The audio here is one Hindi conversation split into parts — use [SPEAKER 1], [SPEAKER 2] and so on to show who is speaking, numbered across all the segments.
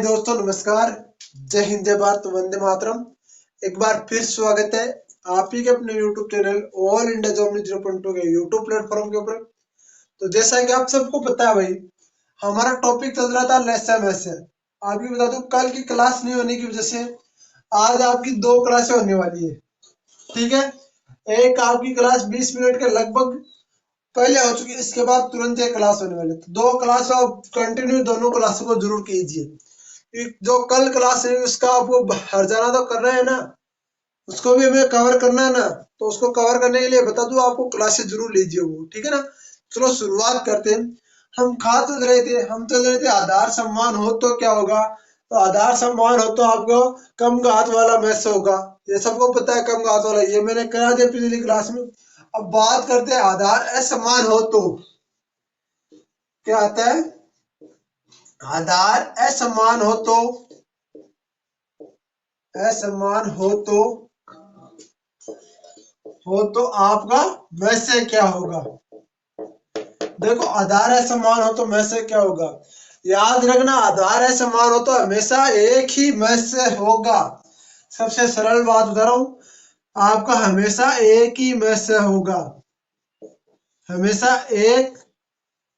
[SPEAKER 1] दोस्तों, नमस्कार। जय हिंद, जय भारत, वंदे मातरम। एक बार फिर स्वागत है आप ही के अपने YouTube channel all India job 0.2 के YouTube प्लेटफॉर्म के ऊपर। तो जैसा कि आप सबको पता है भाई, हमारा टॉपिक चल रहा था एसएमएस से। आपको बता दूं, कल की क्लास नहीं होने की वजह से आज आपकी 2 क्लासें होने वाली है। ठीक है, एक आपकी क्लास 20 मिनट के लगभग पहले हो चुकी है, इसके बाद तुरंत एक क्लास होने वाली है। तो 2 क्लास आप कंटिन्यू दोनों क्लासों को जरूर कीजिए। जो कल क्लास है उसका आपको हर जाना तो करना है ना, उसको भी हमें कवर करना है ना। तो उसको कवर करने के लिए बता दूं, आपको क्लासेस जरूर लीजिए वो, ठीक है ना। चलो शुरुआत करते हैं। हम तो रहे थे आधार सम्मान हो तो क्या होगा। तो आधार सम्मान हो तो आपको कम घात वाला मैथ्स होगा, ये सबको पता है। कम घात वाला ये मैंने करा दिया पिछली क्लास में। अब बात करते हैं आधार असमान हो तो क्या आता है। आधार असमान हो तो आपका वैसे क्या होगा। देखो, आधार असमान हो तो वैसे क्या होगा, याद रखना। आधार असमान हो तो हमेशा एक ही वैसे होगा। सबसे सरल बात बता रहा हूं, आपका हमेशा एक ही वैसे होगा, हमेशा एक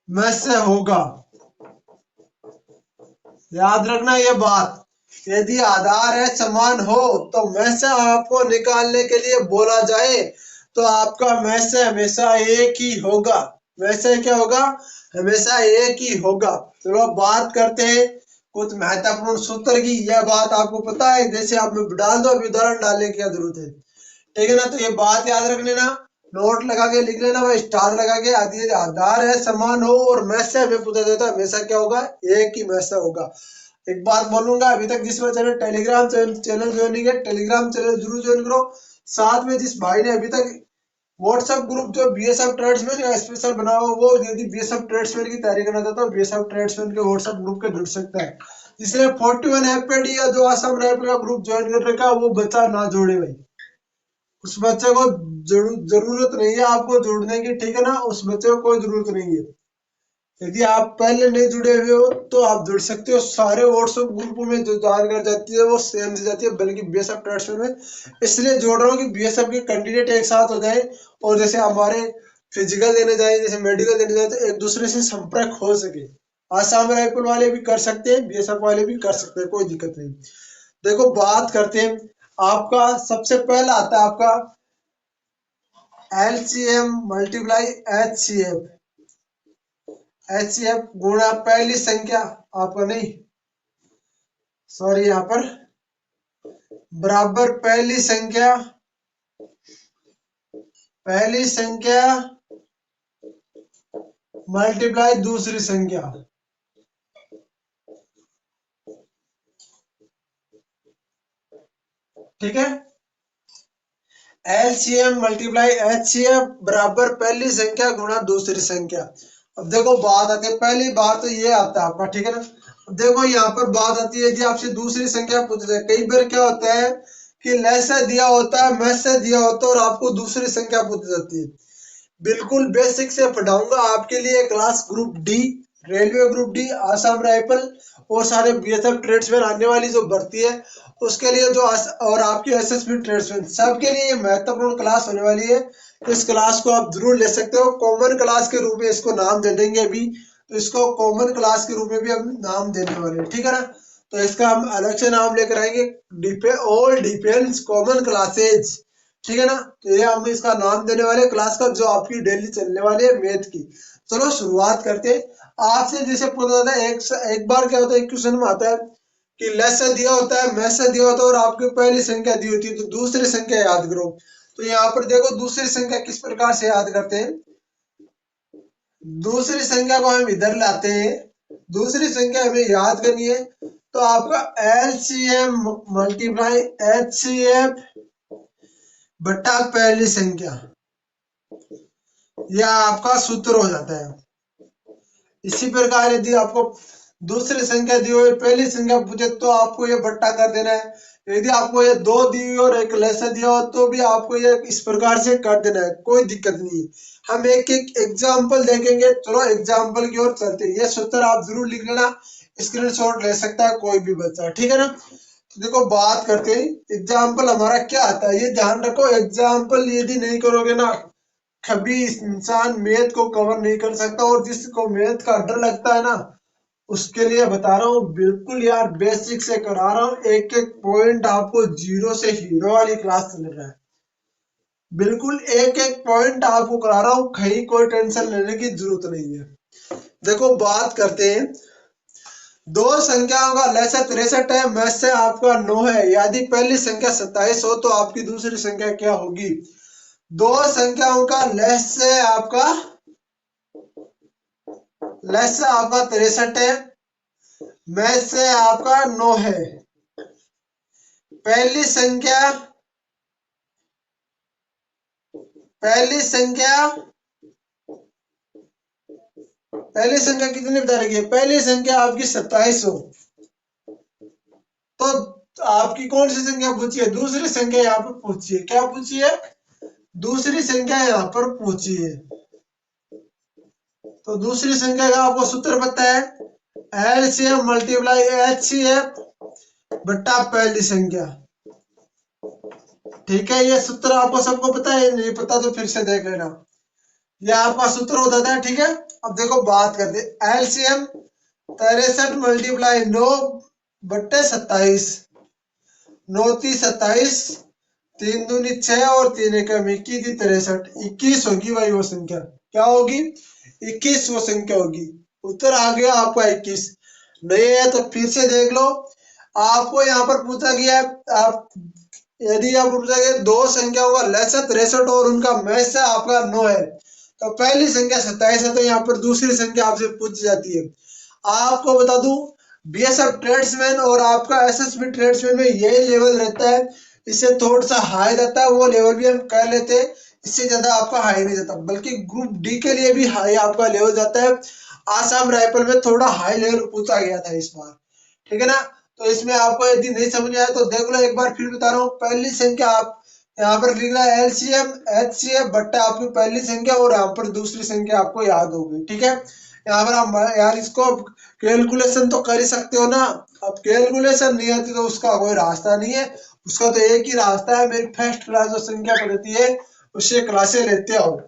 [SPEAKER 1] वैसे होगा। याद रखना ये बात। यदि आधार है समान हो तो वैसे आपको निकालने के लिए बोला जाए तो आपका वैसे हमेशा एक ही होगा। वैसे क्या होगा, हमेशा एक ही होगा। चलो बात करते हैं कुछ महत्वपूर्ण सूत्र की। यह बात आपको पता है, जैसे आप डाल दो, अभी उदाहरण डालने की क्या जरूरत है, ठीक है ना। तो ये बात याद रख लेना, नोट लगा के लिख लेना भाई, स्टार लगा के। आदि आधार है समान हो और मैसे हमें पूछा जाता है हमेशा क्या होगा, एक ही मैसे होगा। एक बात बोलूंगा, अभी तक जिस बच्चे ने टेलीग्राम चैनल ज्वाइन नहीं किया, टेलीग्राम चैनल जरूर ज्वाइन करो। साथ में जिस भाई ने अभी तक व्हाट्सएप ग्रुप जो बीएसएफ ट्रेड्समैन का स्पेशल बना हुआ, वो यदि बीएसएफ ट्रेड्समैन की तैयारी करना चाहता है तो बीएसएफ ट्रेड्समैन के व्हाट्सएप ग्रुप के जुड़ सकता है। इसलिए 41 एफपीडी या जो आसाम राइफल का ग्रुप ज्वाइन कर रखा है वो बच्चा ना जोड़े भाई। उस बच्चे को जरूरत नहीं है आपको जोड़ने की, ठीक है ना। उस बच्चे को कोई जरूरत नहीं है। यदि आप पहले नहीं जुड़े हुए हो तो आप जुड़ सकते हो। सारे व्हाट्सएप ग्रुपों में जो जानकारी जाती है वो सेम दी जाती है, बल्कि बीएसएफ ट्रेड्समैन में इसलिए जोड़ रहा हूँ कि बीएसएफ के कैंडिडेट एक साथ हो जाए और जैसे हमारे फिजिकल देने जाए, जैसे मेडिकल देने जाए, तो एक दूसरे से संपर्क हो सके। आसाम राइफल वाले भी कर सकते हैं, बीएसएफ वाले भी कर सकते हैं, कोई दिक्कत नहीं। देखो बात करते हैं, आपका सबसे पहला आता है आपका एलसीएम मल्टीप्लाई एचसीएफ गुणा पहली संख्या, आपका नहीं, सॉरी, यहाँ पर बराबर पहली संख्या मल्टीप्लाई दूसरी संख्या। ठीक है, एलसीएम मल्टीप्लाई एचसीएफ बराबर पहली संख्या गुणा दूसरी संख्या। अब देखो बात आती है, पहली बात तो ये आता है आपका, ठीक है ना। अब देखो यहाँ पर बात आती है, यदि आपसे दूसरी संख्या पूछ जाए, कई बार क्या होता है कि लैसे दिया होता है, मैसे दिया होता है और आपको दूसरी संख्या पूछ जाती है। बिल्कुल बेसिक से पढ़ाऊंगा आपके लिए class group D, railway group D, Assam rifle और सारे बीएसएफ ट्रेड्समैन आने वाली जो भर्ती है उसके लिए, जो और आपकी एसएसबी ट्रेड्समैन, सबके लिए महत्वपूर्ण क्लास होने वाली है। इस क्लास को आप जरूर ले सकते हो। कॉमन क्लास के रूप में इसको नाम दे देंगे अभी, तो इसको कॉमन क्लास के रूप में भी हम नाम देने वाले हैं, ठीक है ना। तो इसका हम अलग से नाम लेकर आएंगे, ऑल डिफेंस कॉमन क्लासेज, ठीक है ना। तो ये हम इसका नाम देने वाले क्लास का, जो आपकी डेली चलने वाली है मैथ की। चलो शुरुआत करते हैं। आपसे जैसे पूछा जाता है, एक बार क्या होता है, एक क्वेश्चन में आता है कि लैसे दिया होता है, मैसे दिया होता है और आपकी पहली संख्या दी होती है, तो दूसरी संख्या याद करो। तो यहाँ पर देखो दूसरी संख्या किस प्रकार से याद करते हैं। दूसरी संख्या को हम इधर लाते हैं, दूसरी संख्या हमें याद करनी है। तो आपका एलसीएम मल्टीप्लाई एचसीएफ बटा पहली संख्या, यह आपका सूत्र हो जाता है। इसी प्रकार यदि आपको दूसरी संख्या दी हुई, पहली संख्या पूछे तो आपको ये बट्टा कर देना है। यदि आपको ये 2 दी हुई और एक लैसा दिया हो तो भी आपको ये इस प्रकार से कर देना है, कोई दिक्कत नहीं है। हम एक एक एग्जाम्पल देखेंगे। चलो एग्जाम्पल की ओर चलते हैं। ये सूत्र आप जरूर लिख लेना, स्क्रीनशॉट ले सकता है कोई भी बच्चा, ठीक है ना। तो देखो बात करते हैं एग्जाम्पल हमारा क्या आता है, ये ध्यान रखो एग्जाम्पल यदि नहीं करोगे ना कभी इंसान मैथ को कवर नहीं कर सकता। और जिसको मैथ का डर लगता है ना उसके लिए बता रहा हूँ बिल्कुल यार बेसिक से करा रहा हूँ, एक एक पॉइंट आपको जीरो से हीरो वाली क्लास चल रहा है। बिल्कुल एक एक पॉइंट आपको करा रहा हूँ, कहीं कोई टेंशन लेने की जरूरत नहीं है। देखो बात करते हैं, दो संख्याओं का लसा 63 है, में से आपका 9 है। यदि पहली संख्या 27 हो तो आपकी दूसरी संख्या क्या होगी। दो संख्याओं का लसा आपका 63 है, में से आपका 9 है। पहली संख्या कितनी बता रखी है, पहली संख्या आपकी 27 हो तो आपकी कौन सी संख्या पूछी है, दूसरी संख्या यहाँ पर पूछी है। क्या पूछी है, दूसरी संख्या यहाँ पर पूछी है। तो दूसरी संख्या का आपको सूत्र पता है, एलसीएम मल्टीप्लाई एचसीएफ बट्टा पहली संख्या। ठीक है, ये सूत्र आपको सबको पता है, नहीं पता तो फिर से देख लेना, ये आपका सूत्र होता था। ठीक है, अब देखो बात करते एलसीएम 63 मल्टीप्लाई 9 बट्टे 27, 9 × 27, 3 दूनी 6 और 3 एकम 21 × 63, 21 होगी भाई वो संख्या। क्या होगी, 21 वो संख्या होगी। उत्तर आ गया आपका 21। नहीं है तो फिर से देख लो, आपको यहाँ पर पूछा गया है, आप यदि आप पूछा गया दो संख्याओं का लसा 63 और उनका में आपका 9 है, तो पहली संख्या 27 है तो यहाँ पर दूसरी संख्या आपसे पूछी जाती है। आपको बता दूं बीएसएफ ट्रेड्समैन और आपका एसएसबी ट्रेड्समैन में यही लेवल रहता है, इससे थोड़ा सा हाई रहता है, वो लेवल भी हम कर लेते हैं, इससे ज्यादा आपका हाई नहीं जाता। बल्कि ग्रुप डी के लिए भी हाई आपका लेवल जाता है। आसाम राइफल में थोड़ा हाई लेवल पूछा गया था इस बार, ठीक है ना। तो इसमें आपको यदि नहीं समझ आया तो देख लो, एक बार फिर बता रहा हूँ। पहली संख्या आप यहाँ पर लिख रहा है एलसीएम एचसीएफ बट्टा आपकी पहली संख्या और यहाँ पर दूसरी संख्या आपको याद होगी। ठीक है, यहाँ पर आप यार इसको कैलकुलेशन तो कर ही सकते हो ना। अब कैलकुलेशन नहीं आती तो उसका कोई रास्ता नहीं है, उसका तो एक ही रास्ता है, मेरी फर्स्ट क्लास जो संख्या पद्धति है उससे क्लासे लेते आओ।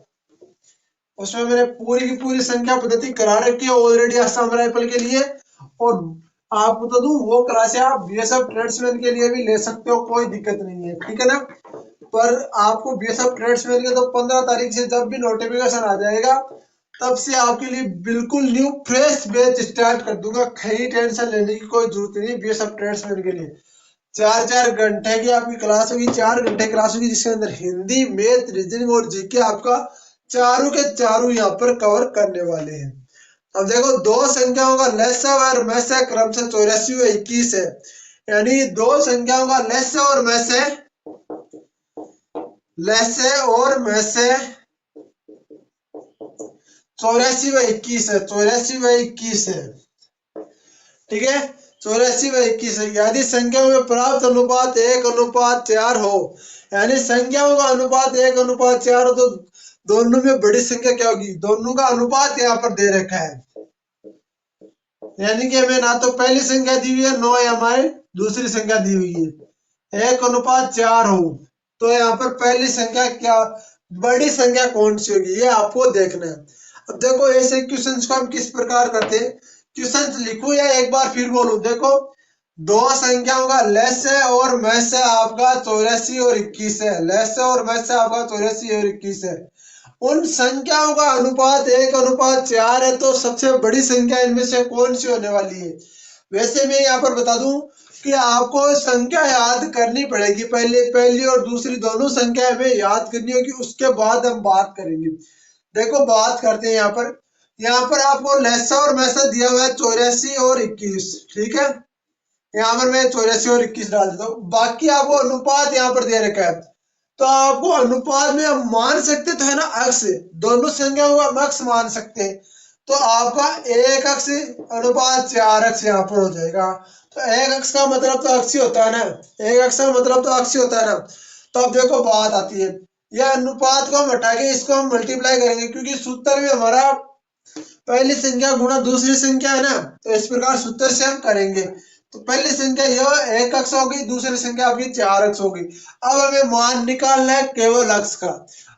[SPEAKER 1] उसमें मैंने पूरी की पूरी संख्या पद्धति करा रखी है ऑलरेडी असम राइफल के लिए। और आप बता दूं वो क्लासे आप बीएसएफ ट्रेड्समैन के लिए भी ले सकते हो, कोई दिक्कत नहीं है, ठीक है ना। पर आपको बीएसएफ ट्रेड्समैन के तो 15 तारीख से जब भी नोटिफिकेशन आ जाएगा तब से आपके लिए बिल्कुल न्यू फ्रेश बैच स्टार्ट कर दूंगा, कहीं टेंशन लेने की कोई जरूरत नहीं। बीएसएफ ट्रेड्समैन के लिए 4-4 घंटे की आपकी क्लास होगी, 4 घंटे क्लास होगी, जिसके अंदर हिंदी, मैथ, रीजनिंग और जीके आपका चारों के चारों यहाँ पर कवर करने वाले हैं। अब देखो दो संख्याओं का लसा और में क्रमशः 84 व 21 है, यानी दो संख्याओं का लसा और में 84 व 21 है, 84 व 21 है। ठीक है, 84 व 21 है। यदि संख्याओं में प्राप्त अनुपात 1:4 हो, यानी संख्याओं का अनुपात 1:4 हो तो दोनों में बड़ी संख्या क्या होगी, दोनों का अनुपात यहाँ पर दे रखा है। यानी कि हमें ना तो पहली संख्या दी हुई है 9 है, हमारी दूसरी संख्या दी हुई है 1:4 हो, तो यहाँ पर पहली संख्या क्या, बड़ी संख्या कौन सी होगी, ये आपको देखना है। अब देखो ऐसे क्वेश्चंस को हम किस प्रकार करते हैं, क्वेश्चन लिखूं या एक बार फिर बोलूं। देखो दो संख्याओं का लसा और में आपका 84 और 21 है, लसा और में आपका 84 और 21 है। उन संख्याओं का अनुपात 1:4 है, तो सबसे बड़ी संख्या इनमें से कौन सी होने वाली है। वैसे मैं यहाँ पर बता दूं कि आपको संख्या याद करनी पड़ेगी, पहली और दूसरी दोनों संख्या हमें याद करनी होगी, उसके बाद हम बात करेंगे। देखो बात करते हैं यहाँ पर आपको लसा और में दिया हुआ है 84 और 21, ठीक है। यहाँ पर मैं 84 और 21 डाल देता हूँ, बाकी आपको अनुपात यहाँ पर दे रखा है, तो आपको अनुपात में आप मान सकते तो है ना अक्ष, दोनों संख्याओं का अक्ष मान सकते हैं, तो आपका 1 अक्ष अनुपात 4 अक्ष यहाँ पर हो जाएगा। तो 1 अक्ष का मतलब तो अक्ष ही होता है ना, 1 अक्ष का मतलब तो अक्ष ही होता है ना। तो अब देखो बात आती है, यह अनुपात को हम हटा के इसको हम मल्टीप्लाई करेंगे, क्योंकि सूत्र में हमारा पहली संख्या गुणा दूसरी संख्या है ना, तो इस प्रकार सूत्र से हम करेंगे। तो पहली संख्या यह एक अक्ष होगी, दूसरी संख्या आपकी 4 अक्ष होगी। अब हमें मान निकालना है केवल अक्ष का।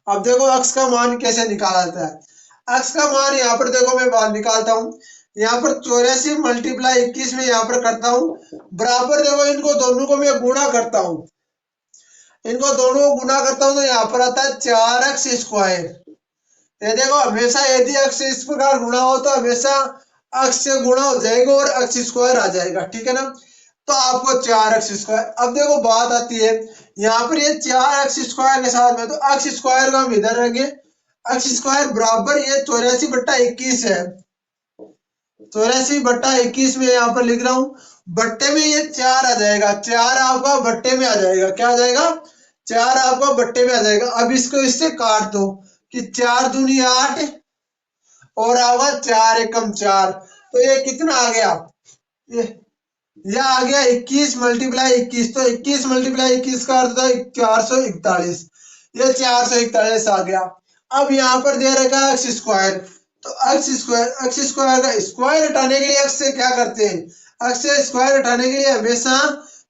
[SPEAKER 1] अब देखो अक्ष का मान कैसे निकाला जाता है। अक्ष का मान यहाँ पर देखो मैं मान निकालता हूँ। यहाँ पर 84 मल्टीप्लाई 21 में यहाँ पर करता हूँ बराबर। देखो इनको दोनों को मैं गुणा करता हूँ, इनको दोनों को गुणा करता हूँ तो यहाँ पर आता है 4x स्क्वायर। ये देखो हमेशा यदि अक्ष इस प्रकार गुणा हो तो हमेशा अक्ष से गुणा हो जाएगा और अक्ष स्क्वायर आ जाएगा, ठीक है ना। तो आपको 4x स्क्वायर। अब देखो बात आती है यहाँ पर ये 4x स्क्वायर के साथ में, तो अक्ष स्क्वायर को हम इधर रखेंगे। अक्ष स्क्वायर बराबर ये 84/21 है। 84/21 में यहाँ पर लिख रहा हूँ, बट्टे में ये 4 आ जाएगा। 4 आपका बट्टे में आ जाएगा। क्या आ जाएगा? 4 आपका बट्टे में आ जाएगा। अब इसको इससे काट दो कि 4 दूनी 8 और आवा 4 एकम 4। तो ये कितना आ गया? ये आ गया 21 मल्टीप्लाई 21। तो 21 मल्टीप्लाई 21 का अर्थ था 441। ये 441 आ गया। अब यहाँ पर दे रखा है एक्स स्क्वायर। तो एक्स स्क्वायर का स्क्वायर हटाने के लिए एक्स से क्या करते हैं? एक्स से स्क्वायर हटाने के लिए हमेशा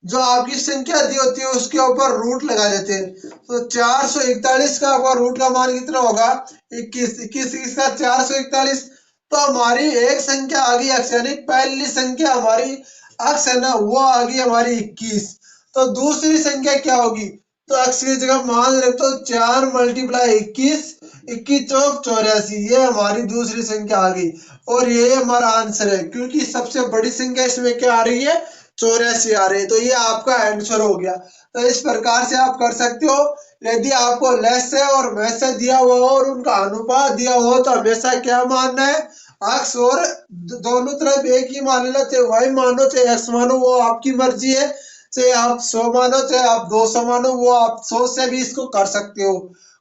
[SPEAKER 1] जो आपकी संख्या दी होती है उसके ऊपर रूट लगा देते हैं। तो 441 का आपका रूट का मान कितना होगा? 21। 21 का 441। तो हमारी एक संख्या आ गई अक्ष, यानी पहली संख्या हमारी अक्ष है ना, वो आ गई हमारी 21। तो दूसरी संख्या क्या होगी? तो अक्ष की जगह मान रख तो 4 मल्टीप्लाई 21, 21 चौक 84। ये हमारी दूसरी संख्या आ गई और ये हमारा आंसर है, क्योंकि सबसे बड़ी संख्या इसमें क्या आ रही है? 84 आ रही है। तो ये आपका आंसर हो गया। तो इस प्रकार से आप कर सकते हो। यदि आपको लेस है और मैस से दिया हुआ हो और उनका अनुपात दिया हो तो हमेशा क्या मानना है? अक्ष और दोनों तरफ एक ही मान लेना, चाहे वाई मानो चाहे एक्स मानो, वो आपकी मर्जी है। चाहे आप 100 मानो चाहे आप 200 मानो, वो आप 100 से भी इसको कर सकते हो,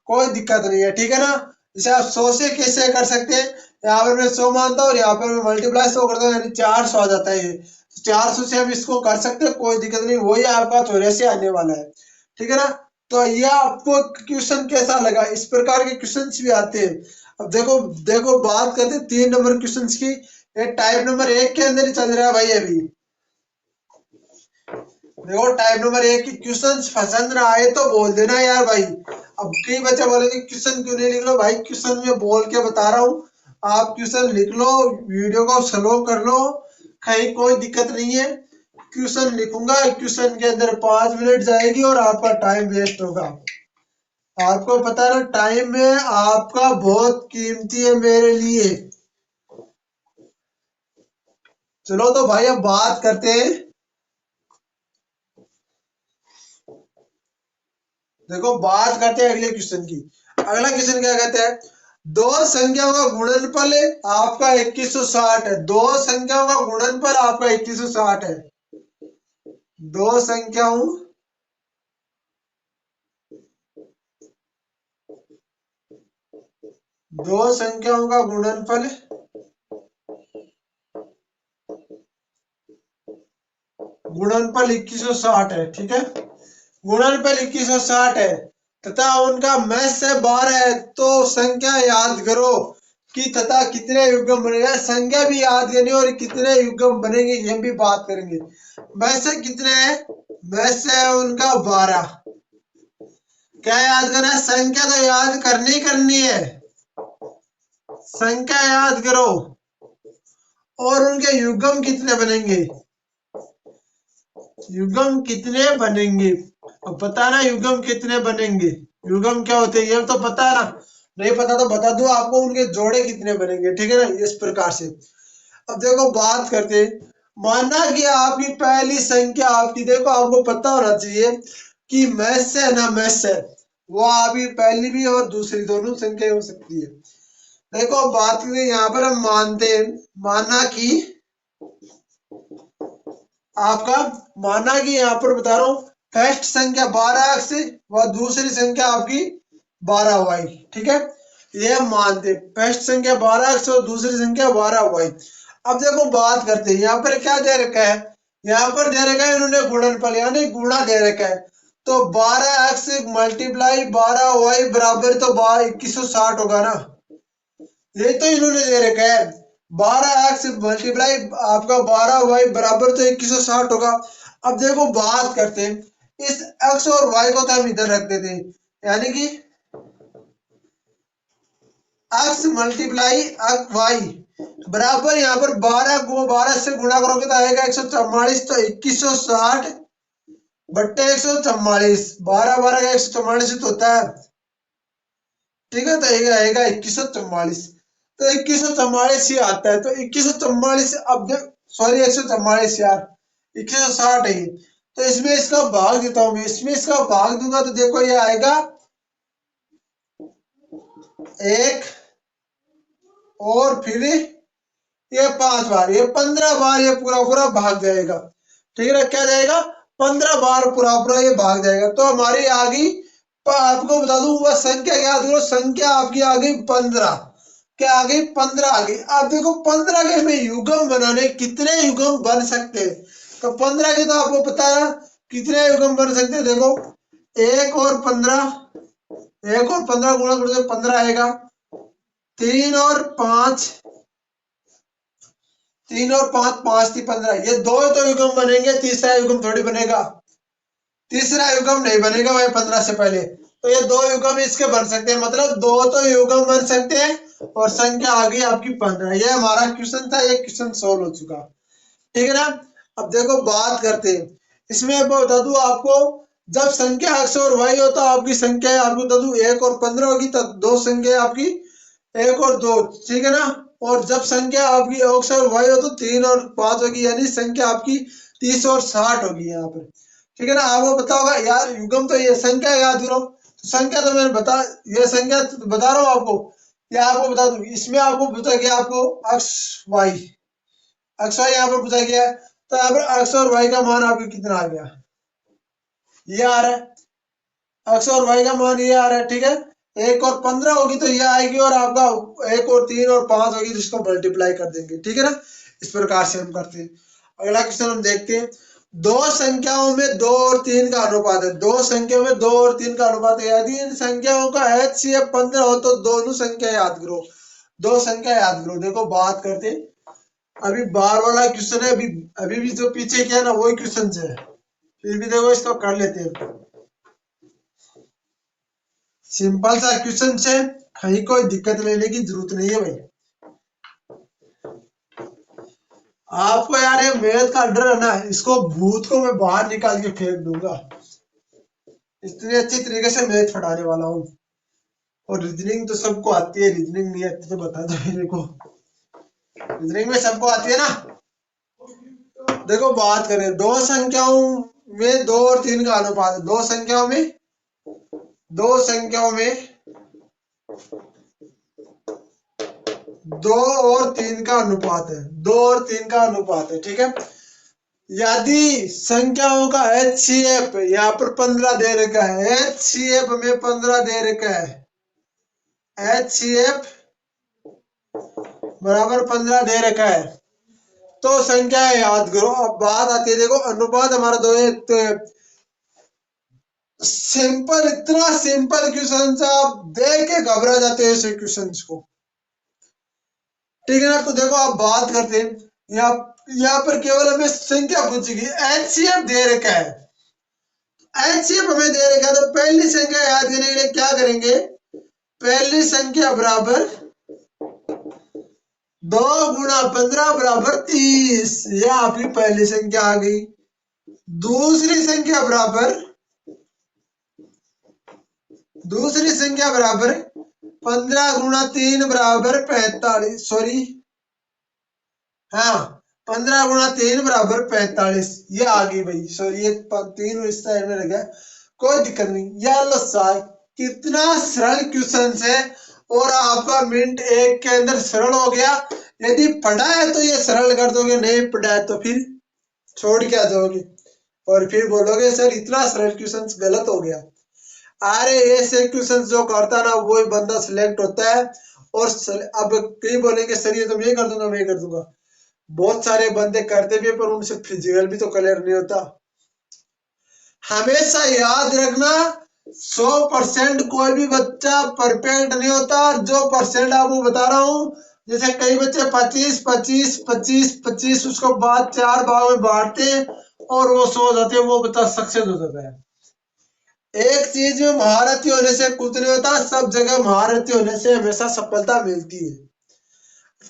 [SPEAKER 1] कोई दिक्कत नहीं है, ठीक है ना। जैसे आप 100 से कैसे कर सकते हैं? यहाँ पर मैं 100 मानता हूँ और यहाँ पर मैं मल्टीप्लाई 100 करता हूँ, यानी 400 आ जाता है। ये 400 से हम इसको कर सकते हैं, कोई दिक्कत नहीं। वही आपका 84 आने वाला है, ठीक है ना। तो यह आपको क्वेश्चन कैसा लगा? इस प्रकार के क्वेश्चन भी आते हैं। अब देखो देखो बात करते हैं 3 नंबर क्वेश्चन की। ये टाइप नंबर 1 के अंदर ही चल रहा है भाई अभी। देखो टाइप नंबर 1 की क्वेश्चन पसंद ना आए तो बोल देना यार भाई। अब कई बच्चे बोलेंगे क्वेश्चन क्यों नहीं लिख लो भाई, क्वेश्चन में बोल के बता रहा हूँ। आप क्वेश्चन लिख लो, वीडियो को स्लो कर लो, कहीं कोई दिक्कत नहीं है। क्वेश्चन लिखूंगा, क्वेश्चन के अंदर 5 मिनट जाएगी और आपका टाइम वेस्ट होगा। आपको पता है ना, टाइम में आपका बहुत कीमती है मेरे लिए। चलो तो भाई अब बात करते हैं। देखो बात करते हैं अगले क्वेश्चन की। अगला क्वेश्चन क्या कहते हैं? दो संख्याओं का गुणनफल आपका 2160 है। दो संख्याओं का गुणनफल आपका 2160 है। दो संख्याओं दो संख्याओं का गुणनफल गुणनफल 2160 है, ठीक है। गुणनफल 2160 है तथा उनका मैस से 12 है। तो संख्या याद करो कि तथा कितने युग्म बनेगा। संख्या भी याद करनी और कितने युग्म बनेंगे ये भी बात करेंगे। मैस से कितने है? मैस से है उनका 12। क्या याद करना है? संख्या तो याद करनी है, संख्या याद करो। और उनके युग्म कितने बनेंगे? युग्म कितने बनेंगे? अब पता ना युग्म कितने बनेंगे, युग्म क्या होते हैं ये तो पता है ना। नहीं पता तो बता दो आपको, उनके जोड़े कितने बनेंगे, ठीक है ना, इस प्रकार से। अब देखो बात करते हैं। माना कि आपकी पहली संख्या आपकी, देखो आपको पता होना चाहिए कि मैथ से है ना, मैथ से वो आपकी पहली भी और दूसरी दोनों संख्या हो सकती है। देखो बात करें यहाँ पर हम मानते हैं, आपका माना कि यहाँ पर बता रहा हूँ फर्स्ट संख्या 12x व दूसरी संख्या आपकी 12y, ठीक है। ये हम मानते फर्स्ट संख्या 12x और दूसरी संख्या 12y। अब देखो बात करते हैं यहाँ पर क्या दे रखा है? यहाँ पर दे रखा है इन्होंने गुणनफल यानी गुणा दे रखा है। तो 12x मल्टीप्लाई 12y बराबर तो 2160 होगा ना। ये तो इन्होंने दे रखा है 12x मल्टीप्लाई आपका 12y बराबर तो 2160 होगा। अब देखो बात करते हैं, इस x और y को तो हम इधर रख देते हैं, यानी कि x मल्टीप्लाई y बराबर यहाँ पर 12 को 12 से गुणा करोगे तो आएगा 144, तो 2160 बट्टे 144, 12 12 का 144 तो होता है, ठीक है, तो आएगा 2144, तो 2144 ही आता है, तो 2144 अब सॉरी 144 यार 2160 है, तो इसमें इसका भाग देता हूं मैं, इसमें इसका भाग दूंगा तो देखो ये आएगा 1 और फिर ये 5 बार, ये 15 बार ये पूरा पूरा भाग जाएगा, ठीक है, क्या जाएगा 15 बार पूरा पूरा ये भाग जाएगा। तो हमारी आ गई, आपको बता दूं वह संख्या याद करो, संख्या आपकी आ गई 15, क्या आ गई 15 आ गई। आप देखो 15 के हमें युग्म बनाने, कितने युग्म बन सकते हैं, तो 15 के तो आपको पता है कितने युग्म बन सकते हैं, देखो 1 और 15, 1 और 15 गुणा करते 15 आएगा, 3 और 5, 3 और 5, 5 थी 15, ये दो तो युग्म बनेंगे, तीसरा युग्म थोड़ी बनेगा, तीसरा युग्म नहीं बनेगा भाई 15 से पहले, तो ये दो युग्म इसके बन सकते हैं, मतलब दो तो युग्म बन सकते हैं और संख्या आ गई आपकी 15। ये हमारा क्वेश्चन था, ये क्वेश्चन सोल्व हो चुका, ठीक है ना। अब देखो बात करते हैं, इसमें बता दूं आपको, जब संख्या x और y हो तो आपकी संख्या आपको बता दूं 1 और 15 होगी, तब दो संख्या आपकी 1 और 2, ठीक है ना। और जब संख्या आपकी x और y हो तो 3 और 5 होगी, यानी संख्या आपकी 30 और 60 होगी यहाँ पर, ठीक है ना। आपको पता होगा यार युग्म तो ये संख्या याद करो, तो संख्या तो मैंने बता, ये संख्या तो बता रहा हूँ आपको, या आपको बता दूं, इसमें आपको पूछा गया आपको x y यहाँ पर पूछा गया है, तो यहाँ पर x और y का मान आपको कितना आ गया, ये आ रहा है, x और y का मान ये आ रहा है, ठीक है। 1 और 15 होगी तो ये आएगी, और आपका 1 और 3 और 5 होगी तो इसको मल्टीप्लाई कर देंगे, ठीक है ना। इस प्रकार से हम करते हैं। अगला क्वेश्चन हम देखते हैं, दो संख्याओं में 2 और 3 का अनुपात है, दो संख्याओं में 2 और 3 का अनुपात है, यदि इन संख्याओं का HCF 15 हो तो दोनों संख्या याद करो, दो संख्या याद करो। देखो बात करते हैं, अभी बार वाला क्वेश्चन है, अभी भी जो पीछे किया ना वही क्वेश्चन है, फिर भी देखो इसको कर लेते हैं, सिंपल सा क्वेश्चन है, कहीं कोई दिक्कत लेने की जरूरत नहीं है भाई। आपको यार ये मैथ का डर है ना, इसको भूत को मैं बाहर निकाल के फेंक दूंगा, इतनी अच्छी तरीके से मैथ पढ़ाने वाला हूँ। और रीजनिंग तो सबको आती है, रीजनिंग नहीं आती तो बता दो मेरे को, रीजनिंग में सबको आती है ना। देखो बात करें, दो संख्याओं में 2 और 3 का अनुपात है, दो संख्याओं में 2 और 3 का अनुपात है, 2 और 3 का अनुपात है, ठीक है। यदि संख्याओं का HCF यहाँ पर 15 दे रखा है, HCF में 15 दे रखा है, HCF बराबर 15 दे रखा है, तो संख्या याद करो। अब बात आती है, देखो अनुपात हमारा दो है, तो सिंपल, इतना सिंपल क्वेश्चन आप देख के घबरा जाते हैं ऐसे क्वेश्चन को, ठीक है ना। तो देखो आप बात करते हैं, यहाँ पर केवल हमें संख्या पूछेगी, HCF दे रखा है, HCF हमें दे रखा है, तो पहली संख्या याद करने के लिए क्या करेंगे, पहली संख्या बराबर 2 गुणा 15 बराबर 30, यह आपकी पहली संख्या आ गई। दूसरी संख्या बराबर 15 गुणा 3 बराबर 45, सॉरी हाँ 15 गुणा 3 बराबर 45, ये आ गई भाई, सॉरी ये 3 इस साइड में लगा, कोई दिक्कत नहीं। यह लो साल, कितना सरल क्वेश्चन है, और आपका मिनट 1 के अंदर सरल हो गया। यदि पढ़ा है तो ये सरल कर दोगे, नहीं पढ़ा है तो फिर छोड़ के आ जाओगे, और फिर बोलोगे सर इतना सरल क्वेश्चन गलत हो गया। अरे ऐसे क्वेश्चन जो करता ना वही बंदा सिलेक्ट होता है। और अब कई बोलेंगे सर ये तो मैं कर दूंगा, मैं कर दूंगा, बहुत सारे बंदे करते भी पर उनसे फिजिकल भी तो क्लियर नहीं होता। हमेशा याद रखना, 100% कोई भी बच्चा परफेक्ट नहीं होता। जो परसेंट आपको बता रहा हूँ, जैसे कई बच्चे 25 25 25 25 उसको बाद 4 भाग में बांटते हैं और वो सो जाते हैं, वो बच्चा सक्सेस हो जाता है। एक चीज में महारथी होने से कुछ नहीं होता, सब जगह महारथी होने से हमेशा सफलता मिलती है।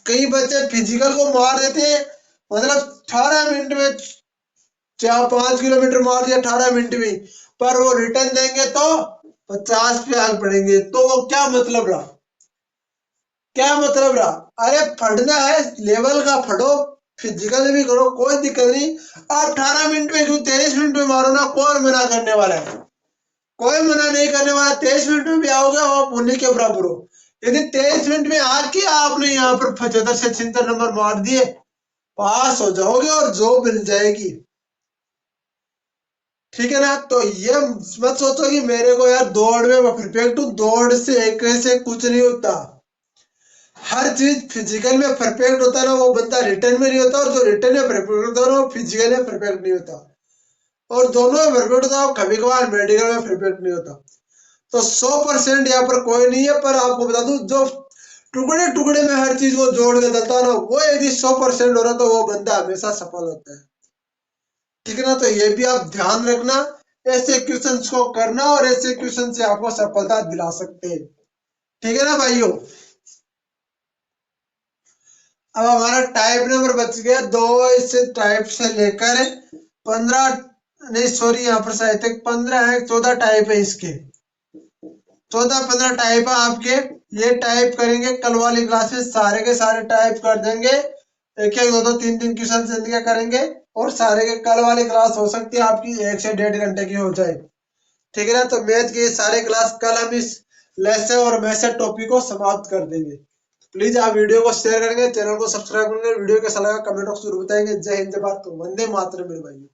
[SPEAKER 1] कई बच्चे फिजिकल को मार देते हैं, मतलब 18 मिनट में 4-5 किलोमीटर मार दिया 18 मिनट में, पर वो रिटर्न देंगे तो 50 पे आग पड़ेंगे, तो वो क्या मतलब रहा? क्या मतलब रहा? अरे पढ़ना है लेवल का पढ़ो, फिजिकल भी करो, कोई दिक्कत नहीं। आप 18 मिनट में क्यों 23 मिनट में मारो ना, कौन मना करने वाला है? कोई मना नहीं करने वाला। 23 मिनट में भी आओगे आप पुण्य के बराबर हो। यदि 23 मिनट में आके आपने यहाँ पर 75 से 76 नंबर मार दिए, पास हो जाओगे और जॉब मिल जाएगी। ठीक है ना? तो ये मत सोचो कि मेरे को यार दौड़ में मैं परफेक्ट हूँ, दौड़ से एक से कुछ नहीं होता। हर चीज फिजिकल में परफेक्ट होता है ना, वो बंदा रिटर्न में नहीं होता, और जो रिटर्न में परफेक्ट होता है ना, वो फिजिकल में परफेक्ट नहीं होता। और दोनों में परफेक्ट होता है, कभी कभार मेडिकल में परफेक्ट नहीं होता। तो 100% यहाँ पर कोई नहीं है, पर आपको बता दूं, जो टुकड़े टुकड़े में हर चीज को जोड़ के देता है ना, वो यदि 100% हो रहा तो वो बंदा हमेशा सफल होता है। ठीक है ना? तो ये भी आप ध्यान रखना, ऐसे क्वेश्चन को करना, और ऐसे क्वेश्चन से आपको सफलता दिला सकते हैं। ठीक है ना भाइयों? अब हमारा टाइप नंबर बच गया दो। इस टाइप से लेकर 15, नहीं सॉरी, यहाँ पर शायद तक 15 है, 14 टाइप है इसके। 14-15 टाइप है आपके। ये टाइप करेंगे कल वाली क्लास में, सारे के सारे टाइप कर देंगे। एक एक दो दो तीन तीन क्वेश्चन से क्या करेंगे, और सारे के कल वाली क्लास हो सकती है आपकी 1 से 1.5 घंटे की हो जाए। ठीक है ना? तो मैथ की सारे क्लास कल हम इस लेसन और मैथ टॉपिक को समाप्त कर देंगे। प्लीज आप वीडियो को शेयर करेंगे, चैनल को सब्सक्राइब करेंगे, वीडियो कैसा लगा कमेंट बॉक्स में जरूर बताएंगे। जय हिंद, जय भारत, वंदे मातरम मेरे भाई।